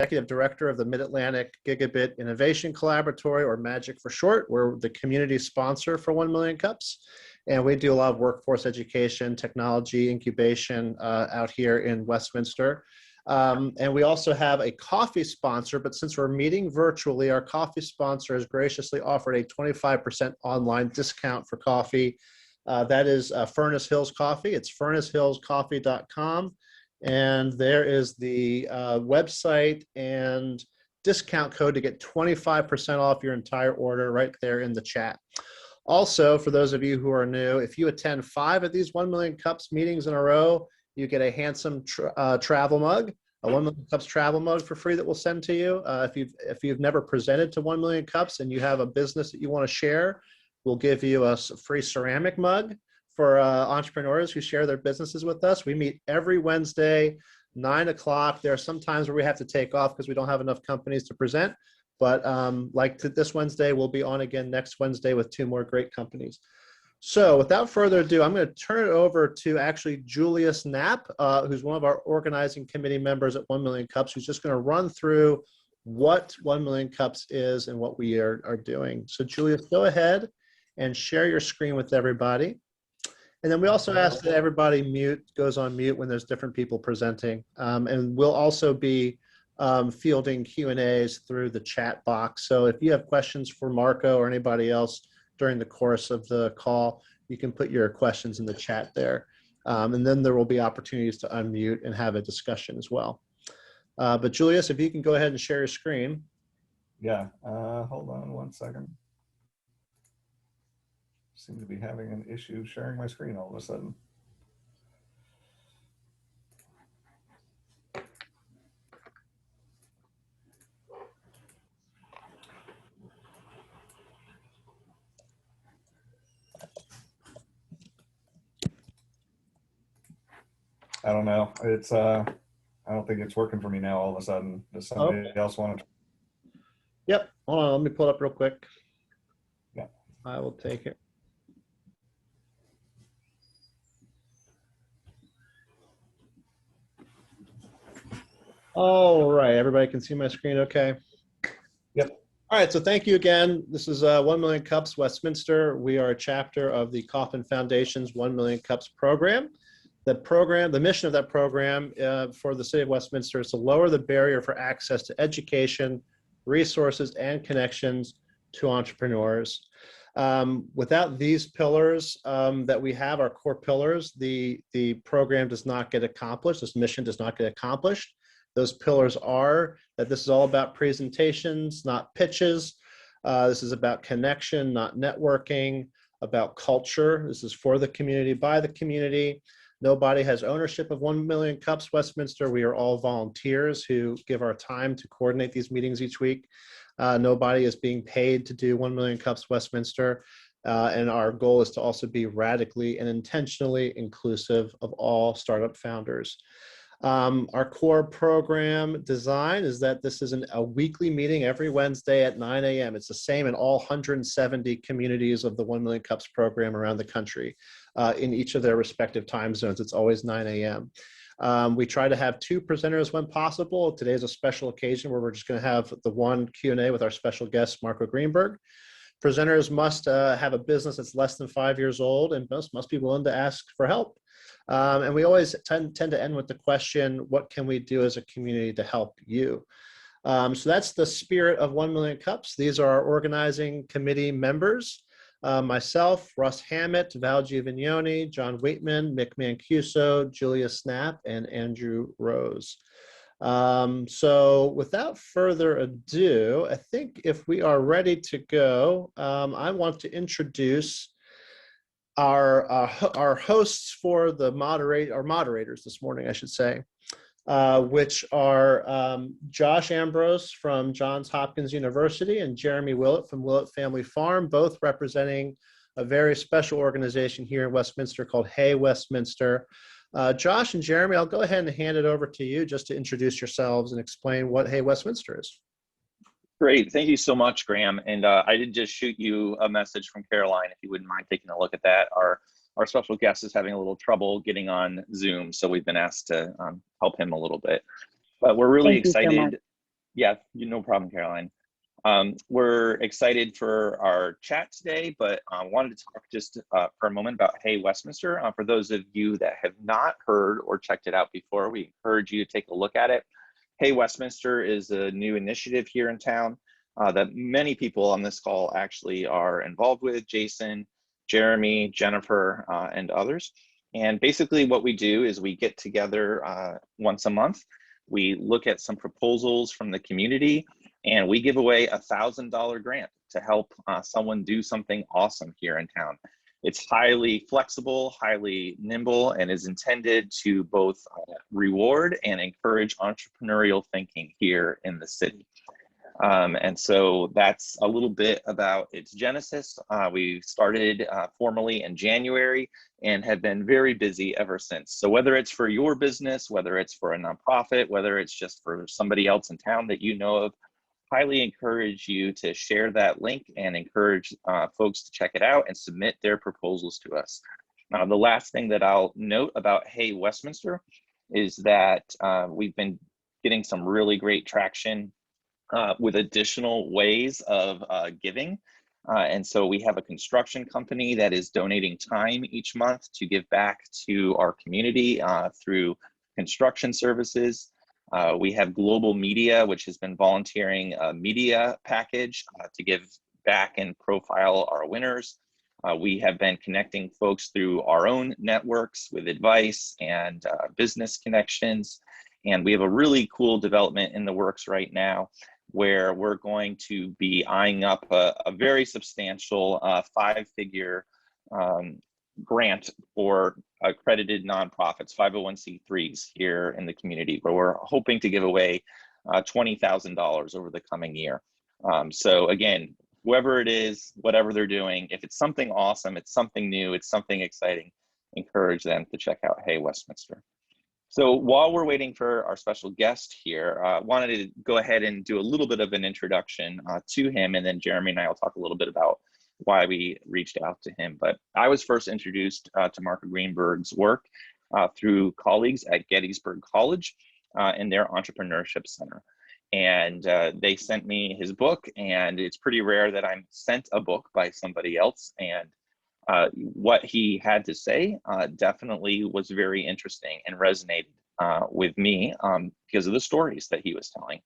Executive Director of the Mid-Atlantic Gigabit Innovation Collaboratory, or MAGIC for short. We're the community sponsor for 1 Million Cups, and we do a lot of workforce education, technology, incubation out here in Westminster. And we also have a coffee sponsor, but since we're meeting virtually, our coffee sponsor has graciously offered a 25% online discount for coffee. That is Furnace Hills Coffee. It's furnacehillscoffee.com. And there is the website and discount code to get 25% off your entire order right there in the chat. Also, for those of you who are new, if you attend 5 of these 1 Million Cups meetings in a row, you get a handsome travel mug, a 1 Million Cups travel mug for free that we'll send to you. If you've never presented to 1 Million Cups and you have a business that you want to share, we'll give you a free ceramic mug for entrepreneurs who share their businesses with us. We meet every Wednesday, 9 o'clock. There are some times where we have to take off because we don't have enough companies to present. But this Wednesday, we'll be on again next Wednesday with 2 more great companies. So without further ado, I'm going to turn it over to actually Julius Knapp, who's one of our organizing committee members at 1 Million Cups, who's just going to run through what 1 Million Cups is and what we are doing. So Julius, go ahead and share your screen with everybody. And then we also ask that everybody goes on mute when there's different people presenting. And we'll also be fielding Q&As through the chat box. So if you have questions for Marco or anybody else during the course of the call, you can put your questions in the chat there. And then there will be opportunities to unmute and have a discussion as well. But Julius, if you can go ahead and share your screen. Yeah, hold on one second. Seem to be having an issue sharing my screen all of a sudden. I don't know. It's I don't think it's working for me now all of a sudden. Does somebody else want to? Yep. Hold on. Let me pull it up real quick. Yeah. I will take it. All right. Everybody can see my screen okay? Yep. All right. So thank you again. This is 1 Million Cups Westminster. We are a chapter of the Kauffman Foundation's 1 Million Cups program. The mission of that program for the city of Westminster is to lower the barrier for access to education, resources, and connections to entrepreneurs. Without these pillars that we have, our core pillars, the program does not get accomplished. This mission does not get accomplished. Those pillars are that this is all about presentations, not pitches. This is about connection, not networking, about culture. This is for the community, by the community. Nobody has ownership of 1 Million Cups Westminster. We are all volunteers who give our time to coordinate these meetings each week. Nobody is being paid to do 1 Million Cups Westminster. And our goal is to also be radically and intentionally inclusive of all startup founders. Our core program design is that this is a weekly meeting every Wednesday at 9 a.m. It's the same in all 170 communities of the 1 Million Cups program around the country. In each of their respective time zones, it's always 9 a.m. We try to have 2 presenters when possible. Today is a special occasion where we're just going to have the one Q&A with our special guest, Marco Greenberg. Presenters must have a business that's less than 5 years old and must be willing to ask for help. And we always tend to end with the question, what can we do as a community to help you? So that's the spirit of 1 Million Cups. These are our organizing committee members. Myself, Russ Hammett, Val Giovanni, John Waitman, Mick Mancuso, Julius Knapp, and Andrew Rose. So without further ado, I think if we are ready to go, I want to introduce our hosts for the moderators this morning, I should say, which are Josh Ambrose from Johns Hopkins University and Jeremy Willett from Willett Family Farm, both representing a very special organization here in Westminster called Hey Westminster. Josh and Jeremy, I'll go ahead and hand it over to you just to introduce yourselves and explain what Hey Westminster is. Great. Thank you so much, Graham. And I did just shoot you a message from Caroline, if you wouldn't mind taking a look at that. Our special guest is having a little trouble getting on Zoom, so we've been asked to help him a little bit. But we're really excited. Yeah, no problem, Caroline. We're excited for our chat today, but wanted to talk just for a moment about Hey Westminster. For those of you that have not heard or checked it out before, we encourage you to take a look at it. Hey Westminster is a new initiative here in town that many people on this call actually are involved with: Jason, Jeremy, Jennifer, and others. And basically what we do is we get together once a month. We look at some proposals from the community, and we give away a $1,000 grant to help someone do something awesome here in town. It's highly flexible, highly nimble, and is intended to both reward and encourage entrepreneurial thinking here in the city. And so that's a little bit about its genesis. We started formally in January and have been very busy ever since. So whether it's for your business, whether it's for a nonprofit, whether it's just for somebody else in town that you know of, highly encourage you to share that link and encourage folks to check it out and submit their proposals to us. The last thing that I'll note about Hey Westminster is that we've been getting some really great traction with additional ways of giving. And so we have a construction company that is donating time each month to give back to our community through construction services. We have Global Media, which has been volunteering a media package to give back and profile our winners. We have been connecting folks through our own networks with advice and business connections. And we have a really cool development in the works right now where we're going to be eyeing up a very substantial 5-figure grant for accredited nonprofits, 501c3s here in the community, where we're hoping to give away $20,000 over the coming year. So again, whoever it is, whatever they're doing, if it's something awesome, it's something new, it's something exciting, encourage them to check out Hey Westminster. So while we're waiting for our special guest here, wanted to go ahead and do a little bit of an introduction to him, and then Jeremy and I will talk a little bit about why we reached out to him. But I was first introduced to Marco Greenberg's work through colleagues at Gettysburg College in their entrepreneurship center. And they sent me his book, and it's pretty rare that I'm sent a book by somebody else. And what he had to say definitely was very interesting and resonated with me because of the stories that he was telling,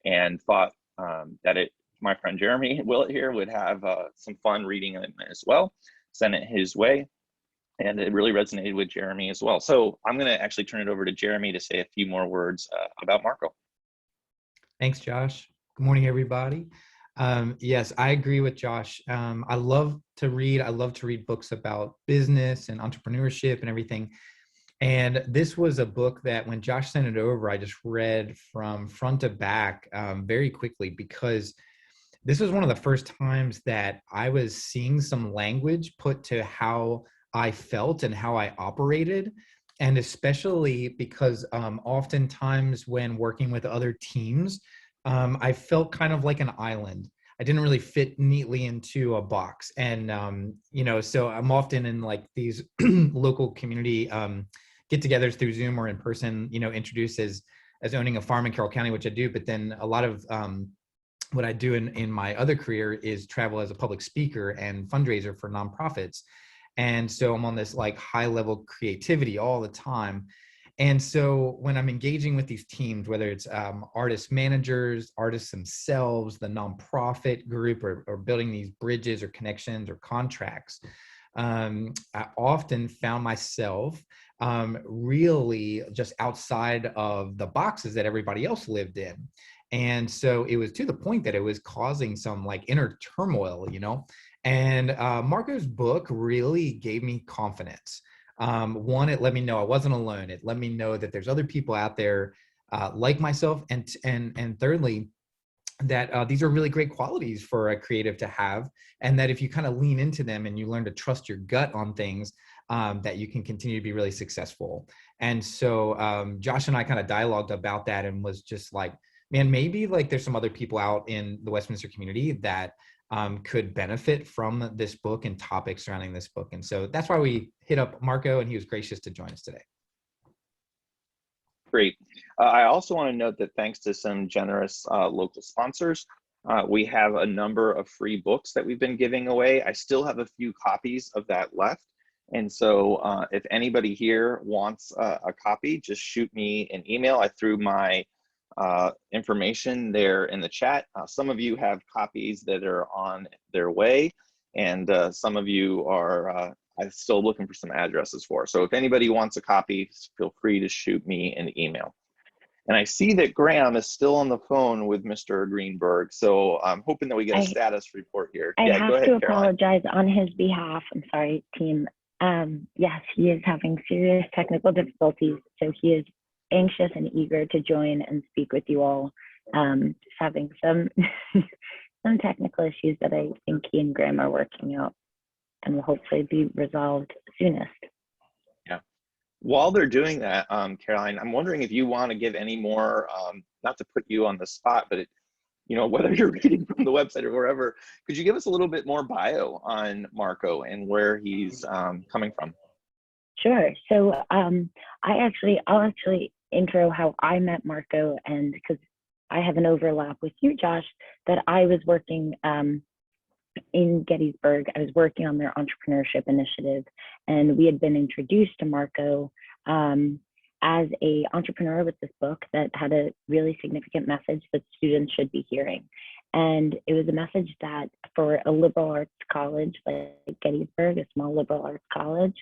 and thought that my friend Jeremy Willett here would have some fun reading it as well. Sent it his way, and it really resonated with Jeremy as well. So I'm going to actually turn it over to Jeremy to say a few more words about Marco. Thanks, Josh. Good morning, everybody. Yes, I agree with Josh. I love to read. I love to read books about business and entrepreneurship and everything. And this was a book that when Josh sent it over, I just read from front to back very quickly, because this was one of the first times that I was seeing some language put to how I felt and how I operated. And especially because oftentimes when working with other teams, I felt kind of like an island. I didn't really fit neatly into a box. And, so I'm often in like these local community get-togethers through Zoom or in person, introduced as owning a farm in Carroll County, which I do. But then a lot of what I do in my other career is travel as a public speaker and fundraiser for nonprofits. And so I'm on this like high level creativity all the time. And so when I'm engaging with these teams, whether it's artist managers, artists themselves, the nonprofit group, or building these bridges or connections or contracts, I often found myself really just outside of the boxes that everybody else lived in. And so it was to the point that it was causing some like inner turmoil, And Marco's book really gave me confidence. One, it let me know I wasn't alone. It let me know that there's other people out there like myself. And thirdly, that these are really great qualities for a creative to have. And that if you kind of lean into them and you learn to trust your gut on things, that you can continue to be really successful. And so Josh and I kind of dialogued about that and was just like, man, maybe like there's some other people out in the Westminster community that could benefit from this book and topics surrounding this book. And so that's why we hit up Marco, and he was gracious to join us today. Great. I also want to note that thanks to some generous local sponsors, we have a number of free books that we've been giving away. I still have a few copies of that left. And so if anybody here wants a copy, just shoot me an email. I threw my information there in the chat. Some of you have copies that are on their way, and some of you are I'm still looking for some addresses for. So if anybody wants a copy, feel free to shoot me an email. And I see that Graham is still on the phone with Mr. Greenberg, so I'm hoping that we get a status report here. I Yeah, have go ahead, to Caroline. apologize on his behalf. I'm sorry, team. Yes, he is having serious technical difficulties, so he is anxious and eager to join and speak with you all. Just having some some technical issues that I think he and Graham are working out and will hopefully be resolved soonest. Yeah. While they're doing that, Caroline, I'm wondering if you want to give any more, not to put you on the spot, but whether you're reading from the website or wherever, could you give us a little bit more bio on Marco and where he's coming from? Sure. So I'll actually intro how I met Marco, and because I have an overlap with you, Josh, that I was working in Gettysburg. I was working on their entrepreneurship initiative, and we had been introduced to Marco as a entrepreneur with this book that had a really significant message that students should be hearing. And it was a message that for a liberal arts college like Gettysburg, a small liberal arts college,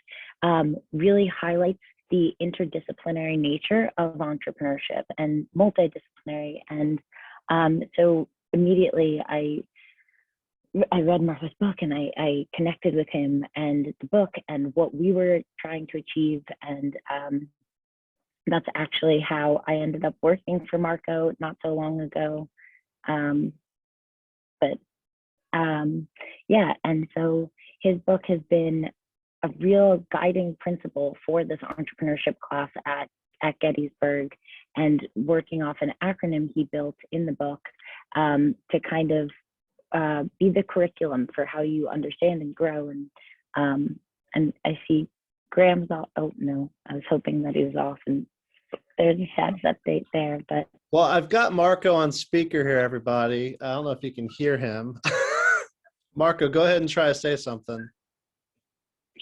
really highlights the interdisciplinary nature of entrepreneurship and multidisciplinary. And so immediately I read Marco's book, and I connected with him and the book and what we were trying to achieve. And that's actually how I ended up working for Marco not so long ago. Yeah, and so his book has been a real guiding principle for this entrepreneurship class at Gettysburg, and working off an acronym he built in the book to kind of be the curriculum for how you understand and grow. And I see Graham's off. Oh no, I was hoping that he was off, and there's a status update there. But Well, I've got Marco on speaker here, everybody. I don't know if you can hear him. Marco, go ahead and try to say something.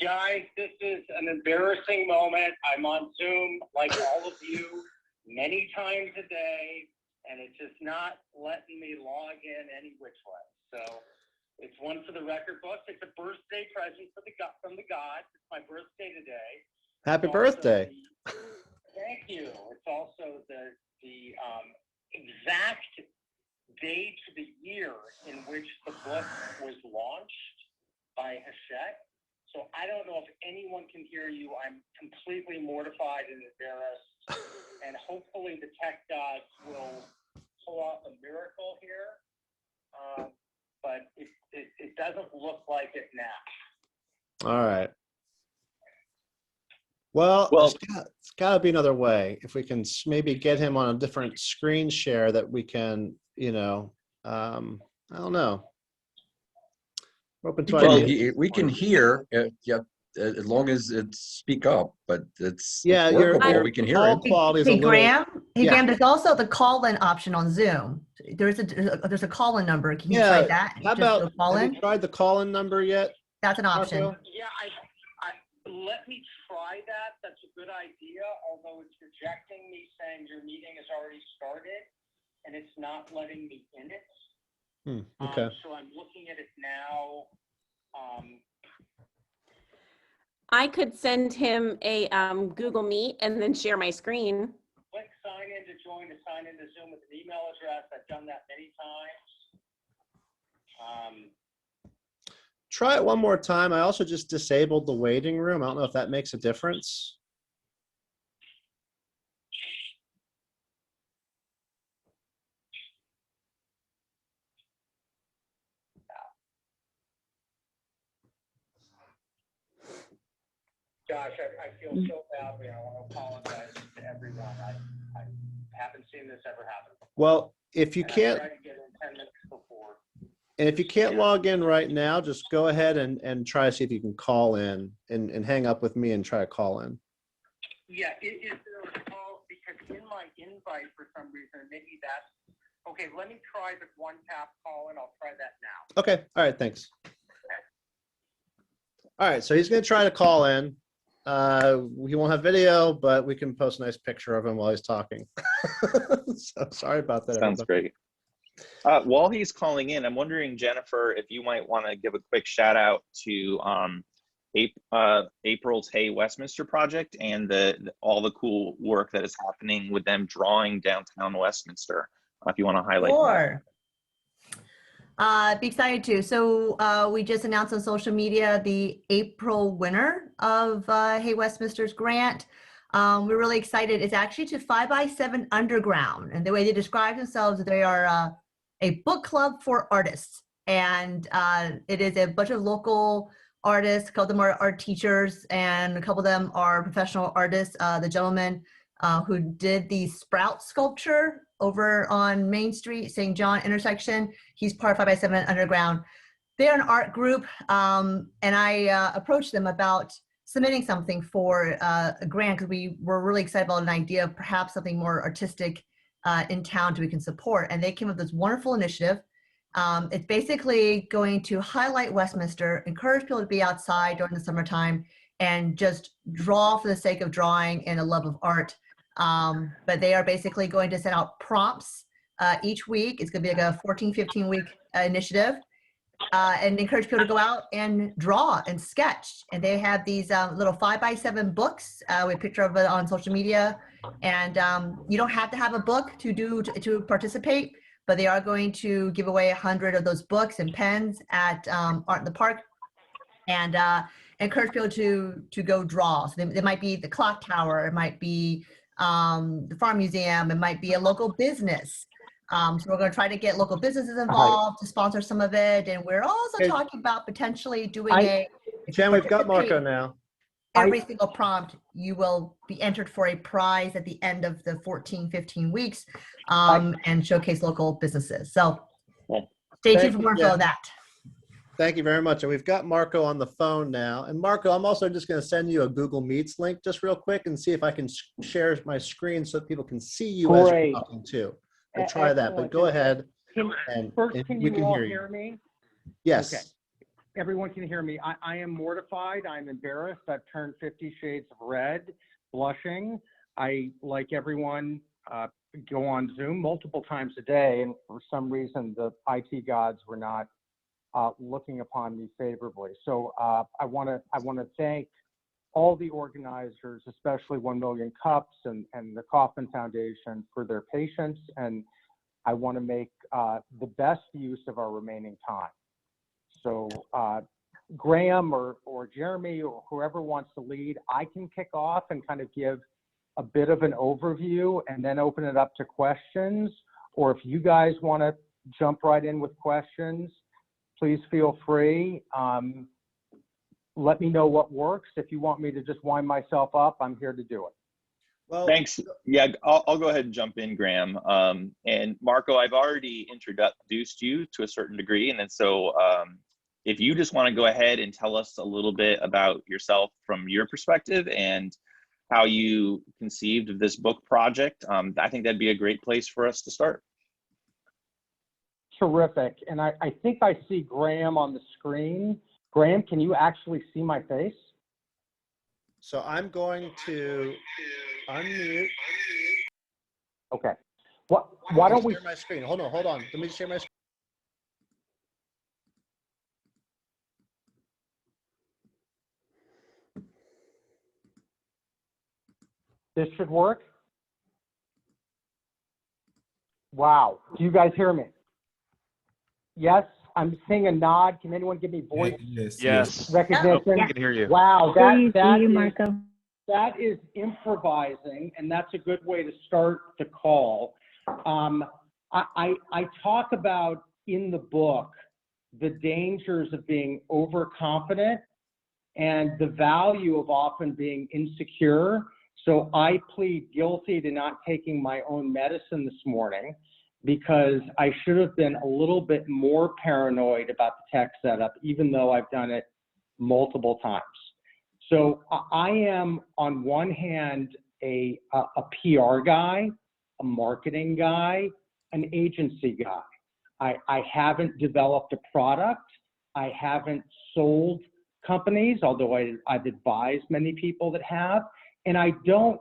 Guys, this is an embarrassing moment. I'm on Zoom like all of you many times a day, and it's just not letting me log in any which way. So it's one for the record books. It's a birthday present from the gods. It's my birthday today. Happy birthday. Thank you. It's also the exact date of the year in which the book was launched by Hachette. So I don't know if anyone can hear you. I'm completely mortified and embarrassed. And hopefully the tech gods will pull off a miracle here. But it doesn't look like it now. All right. Well, it's got to be another way. If we can maybe get him on a different screen share that we can, I don't know. We're open to ideas. We can hear, as long as it's speak up, but it's workable. We can hear call it. quality is a Hey, little. Graham. Hey, Yeah. Graham. There's also the call-in option on Zoom. There's a call-in number. Can you try that? How Just about, go call have in? you tried the call-in number yet? That's an option. Marco? Yeah, let me try that. That's a good idea, although it's rejecting me saying your meeting has already started, and it's not letting me in it. Okay. So I'm looking at it now. I could send him a Google Meet and then share my screen. Click sign in to join to sign into Zoom with an email address. I've done that many times. Try it one more time. I also just disabled the waiting room. I don't know if that makes a difference. Josh, I feel so badly. I want to apologize to everyone. I haven't seen this ever happen before. Well, if you And I can't, tried to get in 10 minutes before. and if you can't log in right now, just go ahead and try to see if you can call in and hang up with me and try to call in. Yeah, is there a call? Because in my invite for some reason. Maybe that's okay. Let me try the one tap call in. I'll try that now. Okay. All right. Thanks. All right. So he's going to try to call in. He won't have video, but we can post a nice picture of him while he's talking. So sorry about that. Sounds everybody. great. While he's calling in, I'm wondering, Jennifer, if you might want to give a quick shout out to April's Hey Westminster project and all the cool work that is happening with them drawing downtown Westminster. If you want to highlight that. Sure. Be excited to. So we just announced on social media the April winner of Hey Westminster's grant. We're really excited. It's actually to 5x7 Underground. And the way they describe themselves, they are a book club for artists. And it is a bunch of local artists. A couple of them are art teachers, and a couple of them are professional artists. The gentleman who did the Sprout sculpture over on Main Street, St. John intersection, he's part of 5x7 Underground. They're an art group, and I approached them about submitting something for a grant because we were really excited about an idea of perhaps something more artistic in town that we can support. And they came up with this wonderful initiative. It's basically going to highlight Westminster, encourage people to be outside during the summertime, and just draw for the sake of drawing and a love of art. But they are basically going to send out prompts each week. It's going to be like a 14, 15-week initiative, and encourage people to go out and draw and sketch. And they have these little 5x7 books. We have a picture of it on social media. And you don't have to have a book to participate, but they are going to give away 100 of those books and pens at Art in the Park, and encourage people to go draw. So they might be the clock tower, it might be the farm museum, it might be a local business. So we're going to try to get local businesses involved to sponsor some of it, and we're also talking about potentially doing Jen, we've got Marco now. Every single prompt, you will be entered for a prize at the end of the 14, 15 weeks, and showcase local businesses. So stay tuned for more info on that. Thank you very much. And we've got Marco on the phone now. And Marco, I'm also just going to send you a Google Meets link just real quick and see if I can share my screen so that people can see you as you're talking too. I'll try that, but go ahead. Can we can all hear hear me? Yes. Okay. Everyone can hear me. I am mortified. I'm embarrassed. I've turned 50 shades of red, blushing. I, like everyone, go on Zoom multiple times a day, and for some reason, the IT gods were not looking upon me favorably. So I want to thank all the organizers, especially 1 Million Cups and the Kauffman Foundation, for their patience, and I want to make the best use of our remaining time. So Graham or Jeremy or whoever wants to lead, I can kick off and kind of give a bit of an overview and then open it up to questions. Or if you guys want to jump right in with questions, please feel free. Let me know what works. If you want me to just wind myself up, I'm here to do it. Well, thanks. Yeah, I'll go ahead and jump in, Graham. And Marco, I've already introduced you to a certain degree. And then so if you just want to go ahead and tell us a little bit about yourself from your perspective and how you conceived of this book project, I think that'd be a great place for us to start. Terrific. And I think I see Graham on the screen. Graham, can you actually see my face? So I'm going to unmute. Okay. Why don't we share my screen? Hold on. Let me share my screen. This should work. Wow. Do you guys hear me? Yes, I'm seeing a nod. Can anyone give me voice recognition? We can hear you. Wow, Marco. that is improvising, and that's a good way to start the call. I talk about in the book the dangers of being overconfident and the value of often being insecure. So I plead guilty to not taking my own medicine this morning because I should have been a little bit more paranoid about the tech setup, even though I've done it multiple times. So I am, on one hand, a PR guy, a marketing guy, an agency guy. I haven't developed a product. I haven't sold companies, although I've advised many people that have. And I don't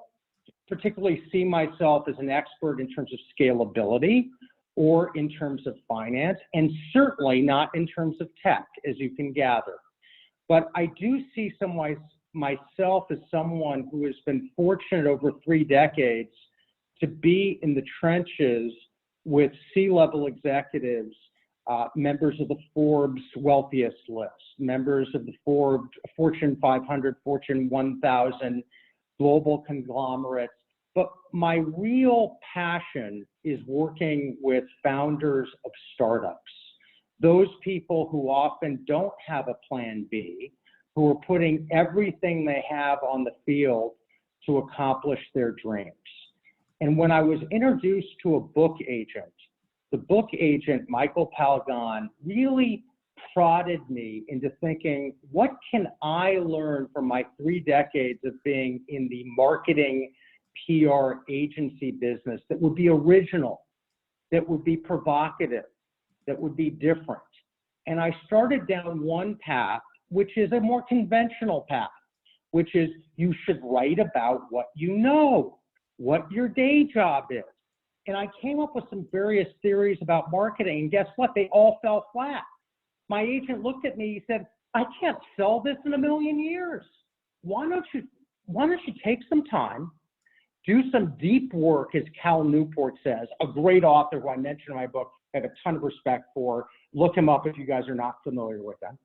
particularly see myself as an expert in terms of scalability or in terms of finance, and certainly not in terms of tech, as you can gather. But I do see myself as someone who has been fortunate over 3 decades to be in the trenches with C-level executives, members of the Forbes wealthiest list, members of the Forbes Fortune 500, Fortune 1000, global conglomerates. But my real passion is working with founders of startups, those people who often don't have a plan B, who are putting everything they have on the field to accomplish their dreams. And when I was introduced to a book agent, the book agent, Michael Palgon, really prodded me into thinking, what can I learn from my 3 decades of being in the marketing PR agency business that would be original, that would be provocative, that would be different? And I started down one path, which is a more conventional path, which is you should write about what you know, what your day job is. And I came up with some various theories about marketing, and guess what? They all fell flat. My agent looked at me, he said, I can't sell this in a million years. Why don't you take some time, do some deep work, as Cal Newport says, a great author who I mentioned in my book, I have a ton of respect for. Look him up if you guys are not familiar with him.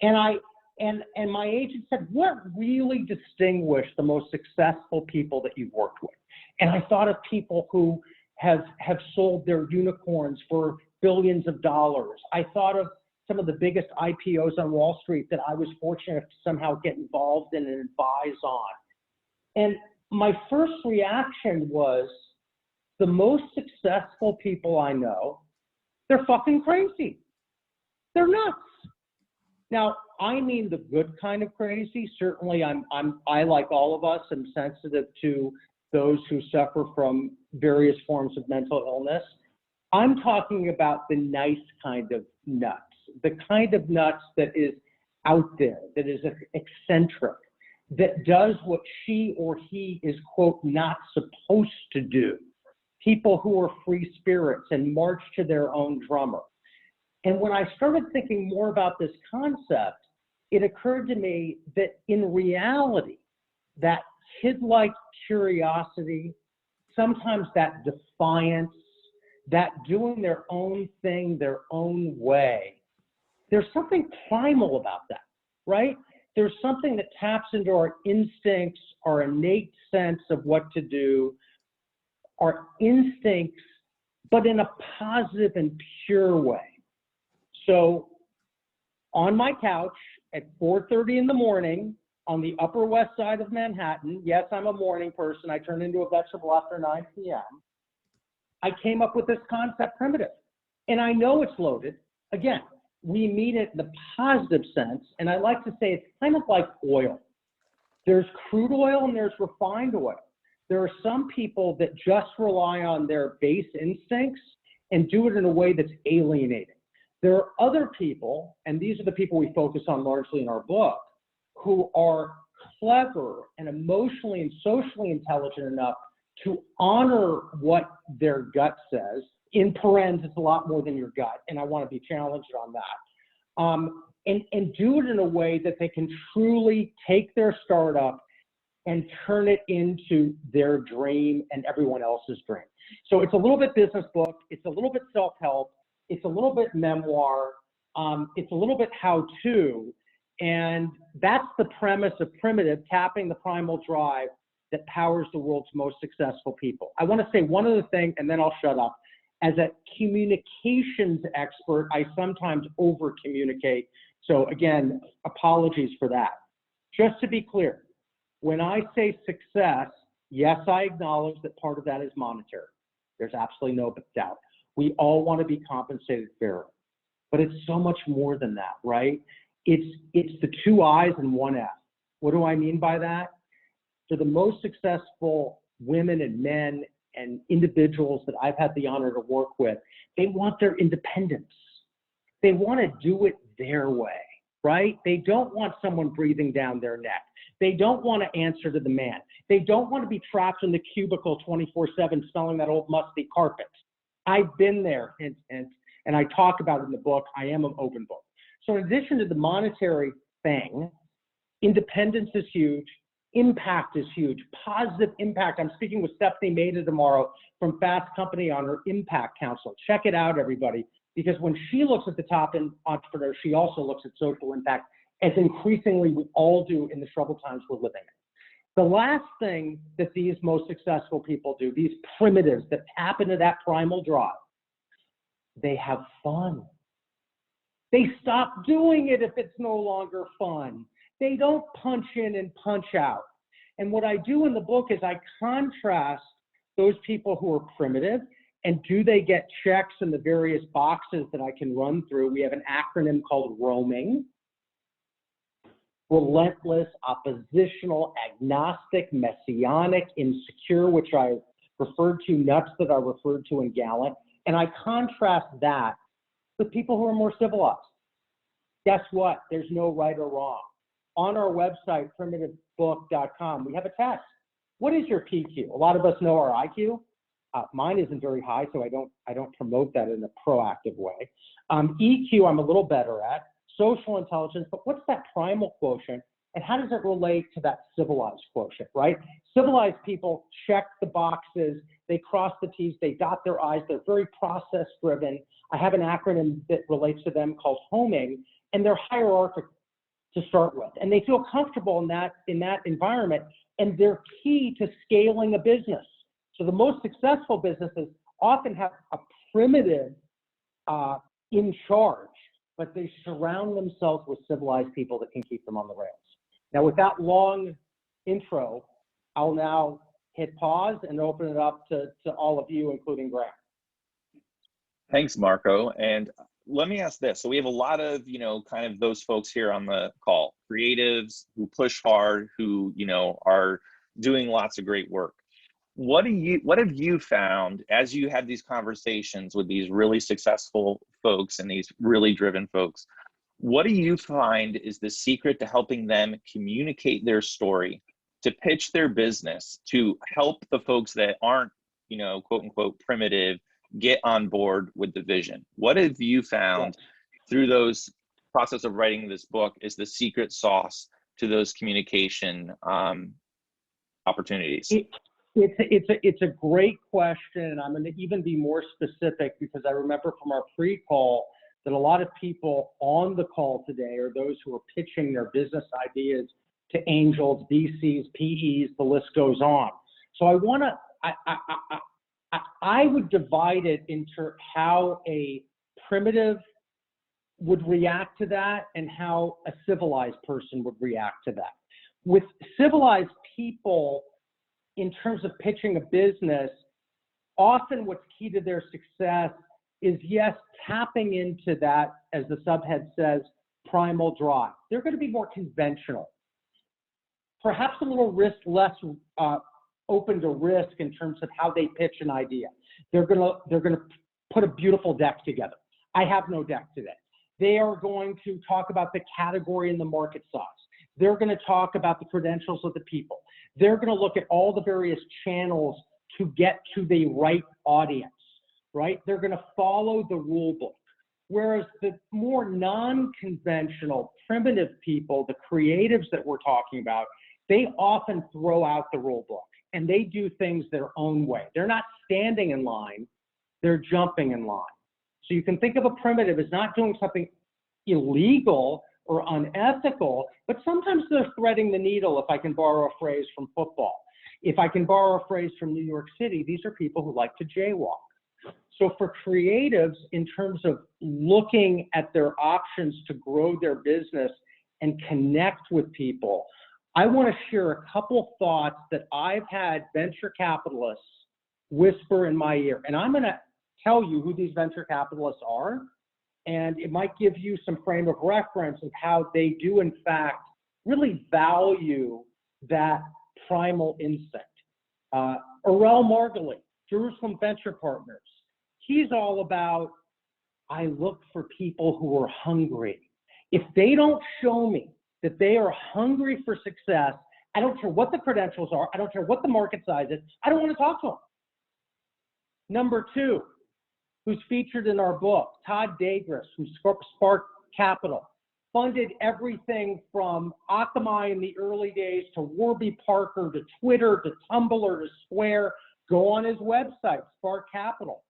And my agent said, what really distinguished the most successful people that you've worked with? And I thought of people who have sold their unicorns for billions of dollars. I thought of some of the biggest IPOs on Wall Street that I was fortunate to somehow get involved in and advise on. And my first reaction was, the most successful people I know, they're fucking crazy. They're nuts. Now, I mean the good kind of crazy. Certainly, I, like all of us, am sensitive to those who suffer from various forms of mental illness. I'm talking about the nice kind of nuts, the kind of nuts that is out there, that is eccentric, that does what she or he is, quote, not supposed to do. People who are free spirits and march to their own drummer. And when I started thinking more about this concept, it occurred to me that in reality, that kid-like curiosity, sometimes that defiance, that doing their own thing their own way, there's something primal about that, right? There's something that taps into our instincts, our innate sense of what to do, our instincts, but in a positive and pure way. So on my couch at 4:30 in the morning on the Upper West Side of Manhattan, yes, I'm a morning person, I turn into a vegetable after 9 p.m., I came up with this concept, primitive. And I know it's loaded. Again, we mean it in the positive sense, and I like to say it's kind of like oil. There's crude oil and there's refined oil. There are some people that just rely on their base instincts and do it in a way that's alienating. There are other people, and these are the people we focus on largely in our book, who are clever and emotionally and socially intelligent enough to honor what their gut says. In parens, it's a lot more than your gut, and I want to be challenged on that. And do it in a way that they can truly take their startup and turn it into their dream and everyone else's dream. So it's a little bit business book, it's a little bit self-help, it's a little bit memoir, it's a little bit how-to, and that's the premise of Primitive, tapping the primal drive that powers the world's most successful people. I want to say one other thing, and then I'll shut up. As a communications expert, I sometimes over-communicate. So again, apologies for that. Just to be clear, when I say success, yes, I acknowledge that part of that is monetary. There's absolutely no doubt. We all want to be compensated fairly, but it's so much more than that, right? It's the 2 I's and 1 F. What do I mean by that? for the most successful women and men and individuals that I've had the honor to work with, they want their independence. They want to do it their way, right? They don't want someone breathing down their neck. They don't want to answer to the man. They don't want to be trapped in the cubicle 24/7 smelling that old musty carpet. I've been there, and I talk about it in the book. I am an open book. So in addition to the monetary thing, independence is huge. Impact is huge. Positive impact. I'm speaking with Stephanie Maida tomorrow from Fast Company on her Impact Council. Check it out, everybody, because when she looks at the top entrepreneurs, she also looks at social impact, as increasingly we all do in the troubled times we're living in. The last thing that these most successful people do, these primitives that tap into that primal drive, they have fun. They stop doing it if it's no longer fun. They don't punch in and punch out. And what I do in the book is I contrast those people who are primitive and do they get checks in the various boxes that I can run through. We have an acronym called roaming. Relentless, oppositional, agnostic, messianic, insecure, which I referred to, nuts that I referred to in Gallant. And I contrast that with people who are more civilized. Guess what? There's no right or wrong. On our website, primitivebook.com, we have a test. What is your PQ? A lot of us know our IQ. Mine isn't very high, so I don't promote that in a proactive way. EQ, I'm a little better at. Social intelligence, but what's that primal quotient, and how does it relate to that civilized quotient, right? Civilized people check the boxes, they cross the T's, they dot their I's, they're very process driven. I have an acronym that relates to them called homing, and they're hierarchical to start with, and they feel comfortable in that environment, and they're key to scaling a business. So the most successful businesses often have a primitive in charge, but they surround themselves with civilized people that can keep them on the rails. Now, with that long intro, I'll now hit pause and open it up to all of you, including Graham. Thanks, Marco. And let me ask this. So we have a lot of, kind of those folks here on the call, creatives who push hard, who, are doing lots of great work. What have you found as you had these conversations with these really successful folks and these really driven folks? What do you find is the secret to helping them communicate their story, to pitch their business, to help the folks that aren't, quote unquote, primitive, get on board with the vision? What have you found through those process of writing this book is the secret sauce to those communication opportunities? It's a great question, and I'm going to even be more specific because I remember from our pre-call that a lot of people on the call today are those who are pitching their business ideas to angels, VCs, PEs, the list goes on. So I would divide it into how a primitive would react to that and how a civilized person would react to that. With civilized people, in terms of pitching a business, often what's key to their success is, yes, tapping into that, as the subhead says, primal drive. They're going to be more conventional, perhaps a little less open to risk in terms of how they pitch an idea. They're going to put a beautiful deck together. I have no deck today. They are going to talk about the category and the market size. They're going to talk about the credentials of the people. They're going to look at all the various channels to get to the right audience, right? They're going to follow the rule book. Whereas the more non-conventional, primitive people, the creatives that we're talking about, they often throw out the rule book and they do things their own way. They're not standing in line, they're jumping in line. So you can think of a primitive as not doing something illegal or unethical, but sometimes they're threading the needle, if I can borrow a phrase from football. If I can borrow a phrase from New York City, these are people who like to jaywalk. So for creatives, in terms of looking at their options to grow their business and connect with people, I want to share a couple thoughts that I've had venture capitalists whisper in my ear. And I'm going to tell you who these venture capitalists are, and it might give you some frame of reference of how they do, in fact, really value that primal instinct. Aurel Margulis, Jerusalem Venture Partners. He's all about, I look for people who are hungry. If they don't show me that they are hungry for success, I don't care what the credentials are. I don't care what the market size is. I don't want to talk to them. Number two, who's featured in our book, Todd Dagris, who Spark Capital, funded everything from Akamai in the early days to Warby Parker to Twitter to Tumblr to Square. Go on his website, Spark Capital.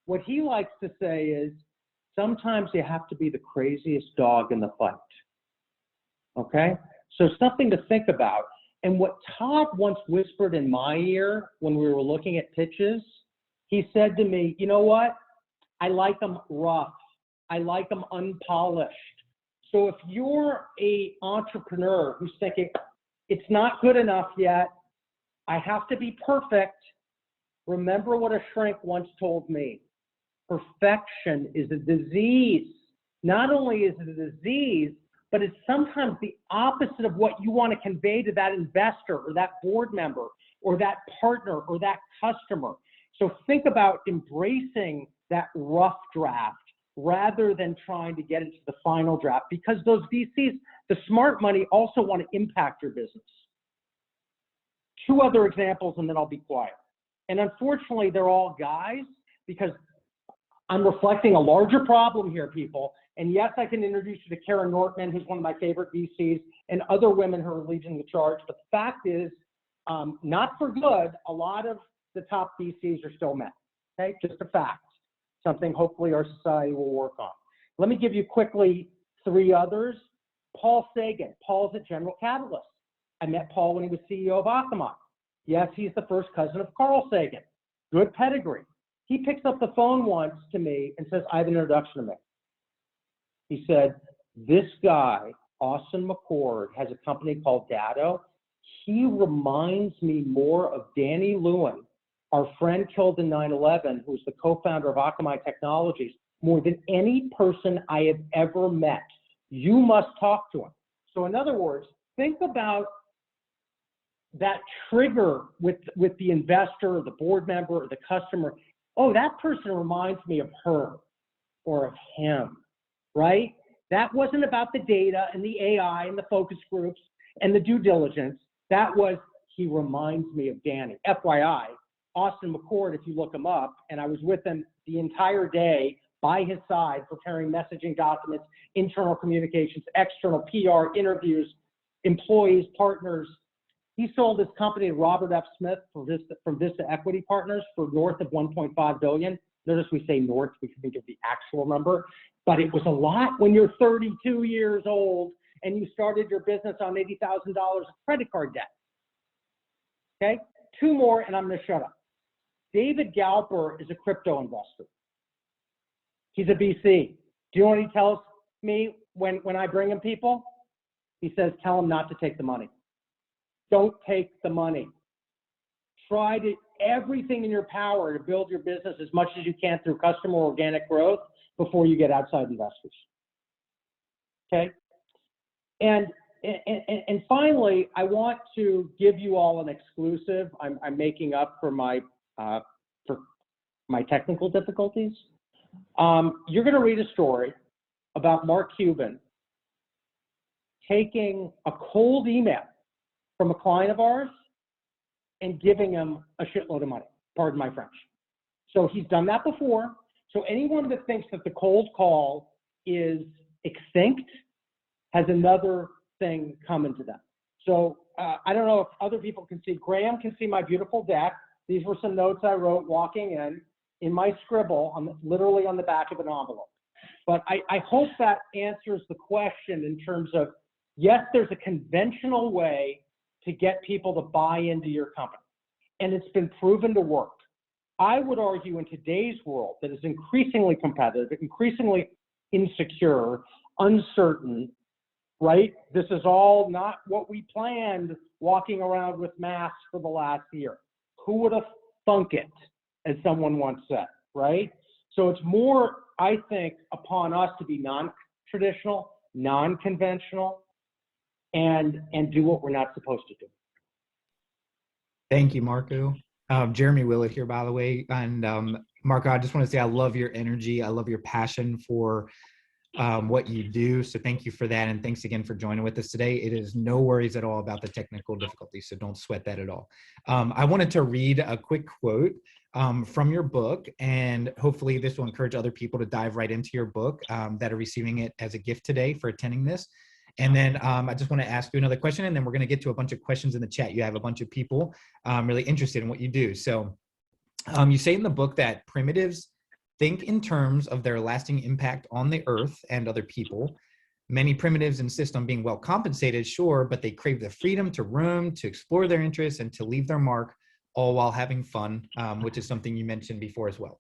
What he likes to say is, sometimes you have to be the craziest dog in the fight. Okay? So something to think about. And what Todd once whispered in my ear when we were looking at pitches, he said to me, you know what? I like them rough. I like them unpolished. So if you're an entrepreneur who's thinking, it's not good enough yet, I have to be perfect, remember what a shrink once told me. Perfection is a disease. Not only is it a disease, but it's sometimes the opposite of what you want to convey to that investor or that board member or that partner or that customer. So think about embracing that rough draft rather than trying to get into the final draft, because those VCs, the smart money, also want to impact your business. Two other examples and then I'll be quiet. And unfortunately, they're all guys, because I'm reflecting a larger problem here, people. And yes, I can introduce you to Karen Nortman, who's one of my favorite VCs, and other women who are leading the charge. But the fact is, not for good, a lot of the top VCs are still men. Okay, just a fact. Something hopefully our society will work on. Let me give you quickly three others. Paul Sagan. Paul's at General Catalyst. I met Paul when he was CEO of Akamai. Yes, he's the first cousin of Carl Sagan. Good pedigree. He picks up the phone once to me and says, I have an introduction to make. He said, this guy, Austin McCord, has a company called Datto. He reminds me more of Danny Lewin, our friend killed in 9/11, who's the co-founder of Akamai Technologies, more than any person I have ever met. You must talk to him. So in other words, think about that trigger with the investor or the board member or the customer. Oh, that person reminds me of her or of him, right? That wasn't about the data and the AI and the focus groups and the due diligence. That was, he reminds me of Danny. FYI, Austin McCord, if you look him up, and I was with him the entire day by his side, preparing messaging documents, internal communications, external PR, interviews, employees, partners. He sold his company to Robert F. Smith from Vista Equity Partners for north of $1.5 billion. Notice we say north, we can think of the actual number, but it was a lot when you're 32 years old and you started your business on $80,000 of credit card debt. Okay, two more and I'm gonna shut up. David Galper is a crypto investor. He's a VC. Do you know what he tells me when I bring him people? He says, tell him not to take the money. Don't take the money. Try to everything in your power to build your business as much as you can through customer organic growth before you get outside investors. Okay? And finally, I want to give you all an exclusive. I'm making up for my technical difficulties. You're going to read a story about Mark Cuban taking a cold email from a client of ours and giving him a shitload of money. Pardon my French. So he's done that before. So anyone that thinks that the cold call is extinct has another thing coming to them. So I don't know if other people can see. Graham can see my beautiful deck. These were some notes I wrote walking in my scribble, literally on the back of an envelope. But I hope that answers the question in terms of, yes, there's a conventional way to get people to buy into your company. And it's been proven to work. I would argue in today's world that is increasingly competitive, increasingly insecure, uncertain, right? This is all not what we planned walking around with masks for the last year. Who would have thunk it, as someone once said, right? So it's more, I think, upon us to be non-traditional, non-conventional, and do what we're not supposed to do. Thank you, Marco. Jeremy Willett here, by the way. And Marco, I just want to say I love your energy. I love your passion for what you do. So thank you for that. And thanks again for joining with us today. It is no worries at all about the technical difficulties, so don't sweat that at all. I wanted to read a quick quote from your book, and hopefully this will encourage other people to dive right into your book that are receiving it as a gift today for attending this. And then I just want to ask you another question, and then we're going to get to a bunch of questions in the chat. You have a bunch of people really interested in what you do. So you say in the book that primitives think in terms of their lasting impact on the earth and other people. Many primitives insist on being well compensated, sure, but they crave the freedom to roam, to explore their interests, and to leave their mark, all while having fun, which is something you mentioned before as well.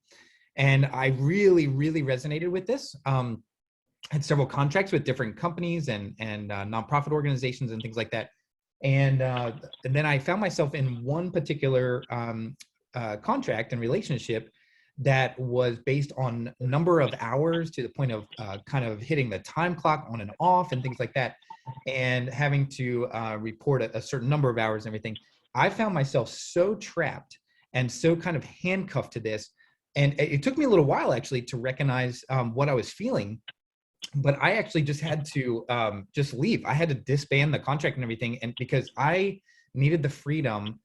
And I really, really resonated with this. I had several contracts with different companies and nonprofit organizations and things like that. And then I found myself in one particular contract and relationship that was based on number of hours to the point of kind of hitting the time clock on and off and things like that, and having to report a certain number of hours and everything. I found myself so trapped and so kind of handcuffed to this. And it took me a little while actually to recognize what I was feeling, but I actually just had to just leave. I had to disband the contract and everything, and because I needed the freedom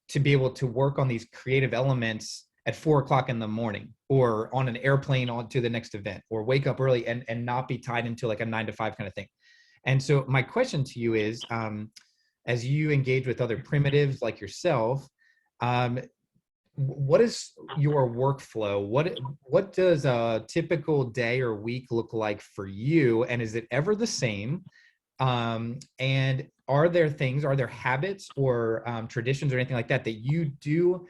to be able to work on these creative elements at 4 o'clock in the morning, or on an airplane on to the next event, or wake up early and not be tied into like a 9 to 5 kind of thing. And so my question to you is, as you engage with other primitives like yourself, what is your workflow? What does a typical day or week look like for you? And is it ever the same? And are there habits or traditions or anything like that that you do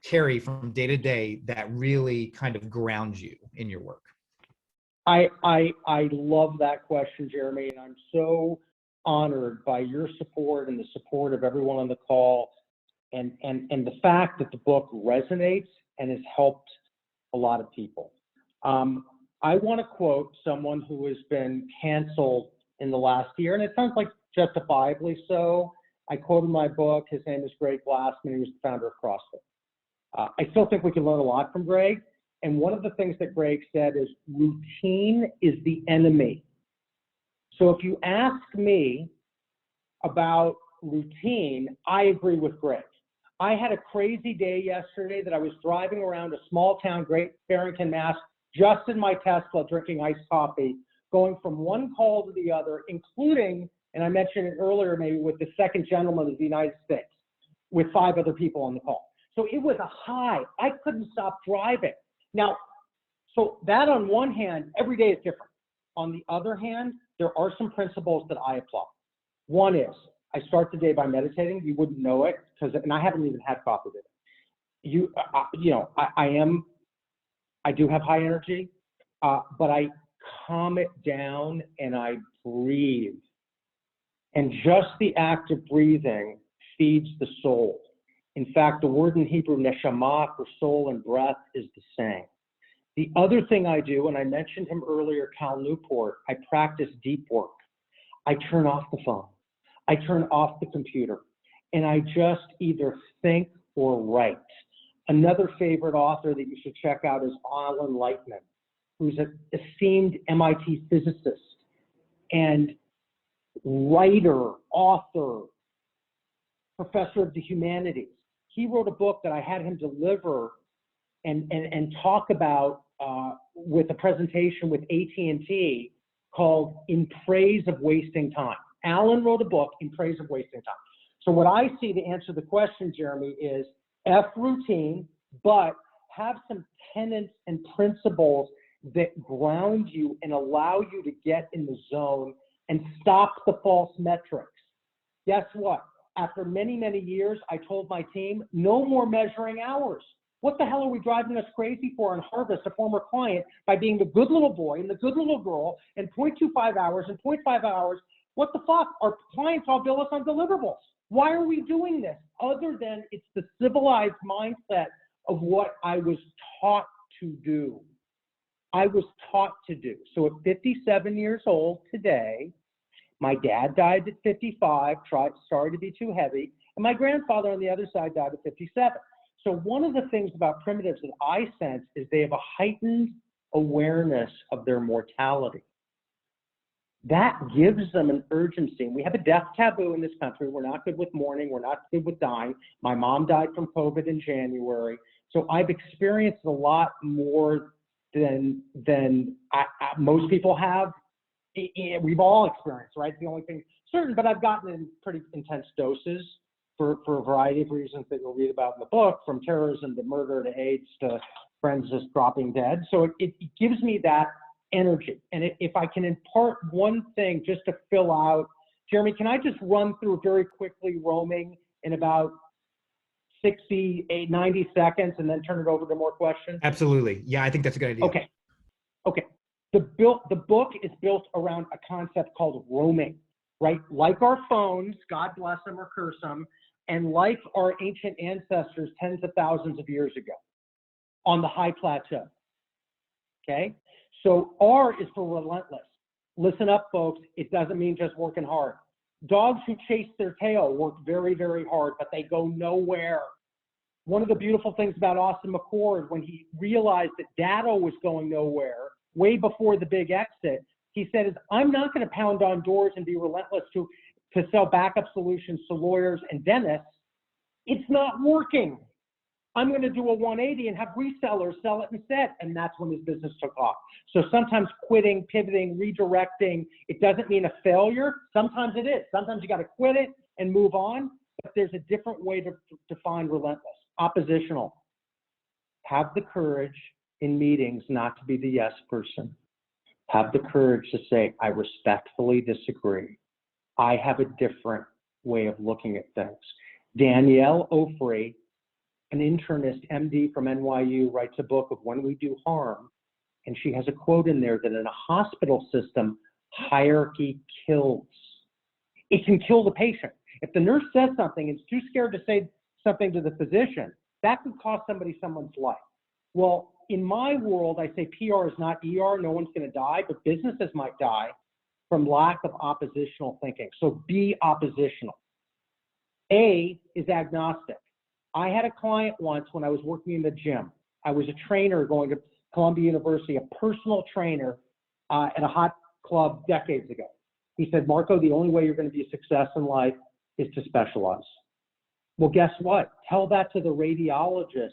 carry from day to day that really kind of ground you in your work? I love that question, Jeremy, and I'm so honored by your support and the support of everyone on the call, and the fact that the book resonates and has helped a lot of people. I want to quote someone who has been canceled in the last year, and it sounds like justifiably so. I quoted my book. His name is Greg Glassman. He was the founder of CrossFit. I still think we can learn a lot from Greg. And one of the things that Greg said is routine is the enemy. So if you ask me about routine, I agree with Greg. I had a crazy day yesterday that I was driving around a small town, Great Barrington, Mass, just in my Tesla, drinking iced coffee, going from one call to the other, including, and I mentioned it earlier, maybe with the second gentleman of the United States, with 5 other people on the call. So it was a high. I couldn't stop driving. Now, so that on one hand, every day is different. On the other hand, there are some principles that I apply. One is, I start the day by meditating. You wouldn't know it, and I haven't even had coffee today. I do have high energy, but I calm it down and I breathe. And just the act of breathing feeds the soul. In fact, the word in Hebrew, neshama, for soul and breath, is the same. The other thing I do, and I mentioned him earlier, Cal Newport, I practice deep work. I turn off the phone. I turn off the computer. And I just either think or write. Another favorite author that you should check out is Alan Lightman, who's an esteemed MIT physicist and writer, author, professor of the humanities. He wrote a book that I had him deliver and talk about with a presentation with AT&T called In Praise of Wasting Time. Alan wrote a book, In Praise of Wasting Time. So what I see to answer the question, Jeremy, is F routine, but have some tenets and principles that ground you and allow you to get in the zone and stop the false metrics. Guess what? After many, many years, I told my team, no more measuring hours. What the hell are we driving us crazy for in Harvest, a former client, by being the good little boy and the good little girl and 0.25 hours and 0.5 hours? What the fuck? Our clients all bill us on deliverables. Why are we doing this? Other than it's the civilized mindset of what I was taught to do. I was taught to do. So at 57 years old today, my dad died at 55, sorry to be too heavy, And my grandfather on the other side died at 57. So one of the things about primitives that I sense is they have a heightened awareness of their mortality. That gives them an urgency. And we have a death taboo in this country. We're not good with mourning. We're not good with dying. My mom died from COVID in January. So I've experienced a lot more than most people have. We've all experienced, right? The only thing certain, but I've gotten in pretty intense doses for a variety of reasons that you'll read about in the book, from terrorism to murder to AIDS to friends just dropping dead. So it gives me that energy. And if I can impart one thing just to fill out, Jeremy, can I just run through very quickly roaming in about 90 seconds and then turn it over to more questions? Absolutely. Yeah, I think that's a good idea. Okay. The book is built around a concept called roaming, right? Like our phones, God bless them or curse them, and like our ancient ancestors tens of thousands of years ago on the high plateau, okay? So R is for relentless. Listen up, folks. It doesn't mean just working hard. Dogs who chase their tail work very, very hard, but they go nowhere. One of the beautiful things about Austin McCord, when he realized that Datto was going nowhere, way before the big exit, he said, I'm not going to pound on doors and be relentless to sell backup solutions to lawyers and dentists. It's not working. I'm going to do a 180 and have resellers sell it instead. And that's when his business took off. So sometimes quitting, pivoting, redirecting, it doesn't mean a failure. Sometimes it is. Sometimes you got to quit it and move on. But there's a different way to define relentless. Oppositional. Have the courage in meetings not to be the yes person. Have the courage to say, I respectfully disagree. I have a different way of looking at things. Danielle Ofri, an internist, MD from NYU, writes a book of When We Do Harm. And she has a quote in there that in a hospital system, hierarchy kills. It can kill the patient. If the nurse says something and is too scared to say something to the physician, that could cost somebody someone's life. Well, in my world, I say PR is not ER. No one's going to die, but businesses might die from lack of oppositional thinking. So be oppositional. A is agnostic. I had a client once when I was working in the gym. I was a trainer going to Columbia University, a personal trainer at a hot club decades ago. He said, Marco, the only way you're going to be a success in life is to specialize. Well, guess what? Tell that to the radiologist